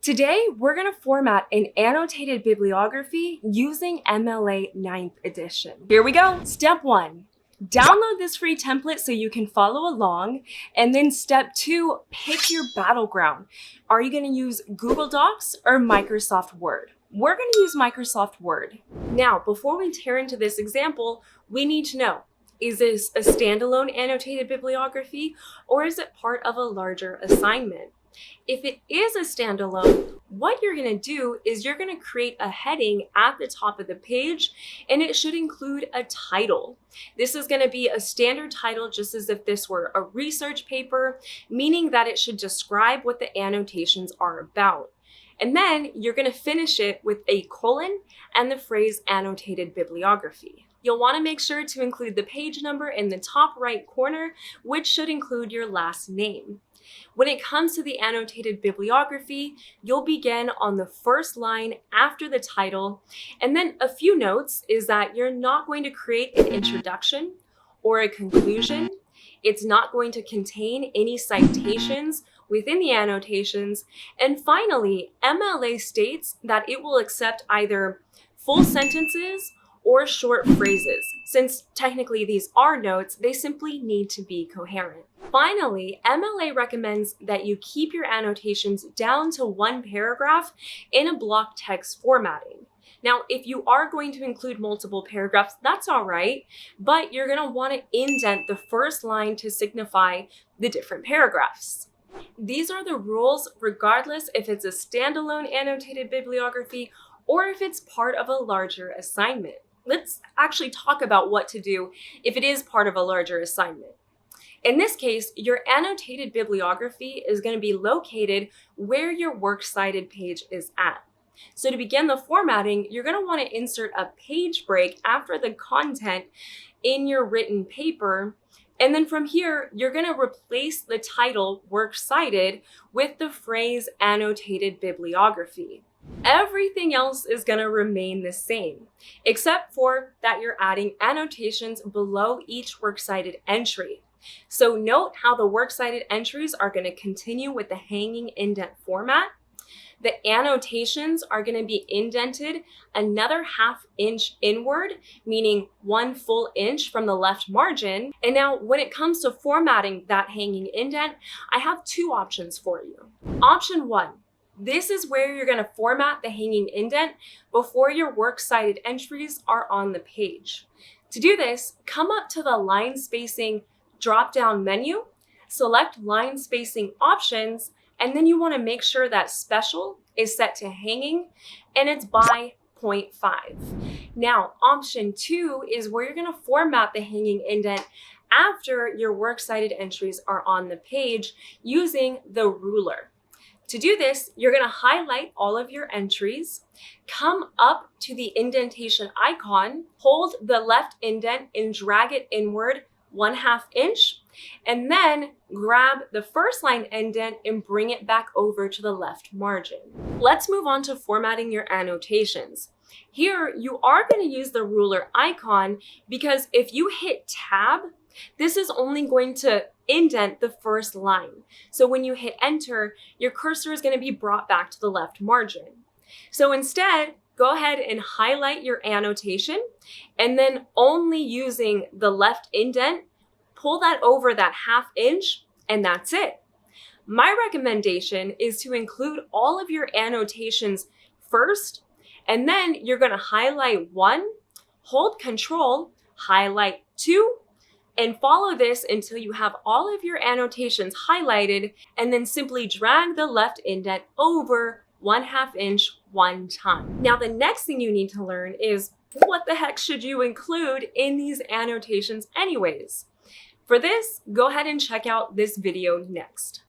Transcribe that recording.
Today, we're going to format an annotated bibliography using MLA 9th edition. Here we go. Step 1. Download this free template so you can follow along. And then step 2, pick your battleground. Are you going to use Google Docs or Microsoft Word? We're going to use Microsoft Word. Now, before we tear into this example, we need to know, is this a standalone annotated bibliography or is it part of a larger assignment? If it is a standalone, what you're going to do is you're going to create a heading at the top of the page, and it should include a title. This is going to be a standard title, just as if this were a research paper, meaning that it should describe what the annotations are about. And then you're going to finish it with a colon and the phrase annotated bibliography. You'll want to make sure to include the page number in the top right corner, which should include your last name. When it comes to the annotated bibliography, you'll begin on the first line after the title. And then a few notes is that you're not going to create an introduction or a conclusion. It's not going to contain any citations within the annotations. And finally, MLA states that it will accept either full sentences or short phrases. Since technically these are notes, they simply need to be coherent. Finally, MLA recommends that you keep your annotations down to one paragraph in a block text formatting. Now, if you are going to include multiple paragraphs, that's all right, but you're going to want to indent the first line to signify the different paragraphs. These are the rules regardless if it's a standalone annotated bibliography or if it's part of a larger assignment. Let's actually talk about what to do if it is part of a larger assignment. In this case, your annotated bibliography is going to be located where your works cited page is at. So to begin the formatting, you're going to want to insert a page break after the content in your written paper. And then from here, you're going to replace the title works cited with the phrase annotated bibliography. Everything else is going to remain the same, except for that you're adding annotations below each works cited entry. So note how the works cited entries are going to continue with the hanging indent format. The annotations are going to be indented another ½ inch inward, meaning 1 full inch from the left margin. And now when it comes to formatting that hanging indent, I have 2 options for you. Option 1. This is where you're going to format the hanging indent before your works cited entries are on the page. To do this, come up to the line spacing drop-down menu, select line spacing options, and then you want to make sure that special is set to hanging and it's by 0.5. Now, option 2 is where you're going to format the hanging indent after your works cited entries are on the page using the ruler. To do this, you're going to highlight all of your entries, come up to the indentation icon, hold the left indent and drag it inward 1/2 inch, and then grab the first line indent and bring it back over to the left margin. Let's move on to formatting your annotations. Here, you are going to use the ruler icon because if you hit tab, this is only going to indent the first line. So when you hit enter, your cursor is going to be brought back to the left margin. So instead, go ahead and highlight your annotation, and then only using the left indent, pull that over that ½ inch, and that's it. My recommendation is to include all of your annotations first, and then you're going to highlight 1, hold Control, highlight 2, and follow this until you have all of your annotations highlighted, and then simply drag the left indent over 1/2 inch 1 time. Now, the next thing you need to learn is what the heck should you include in these annotations anyways? For this, go ahead and check out this video next.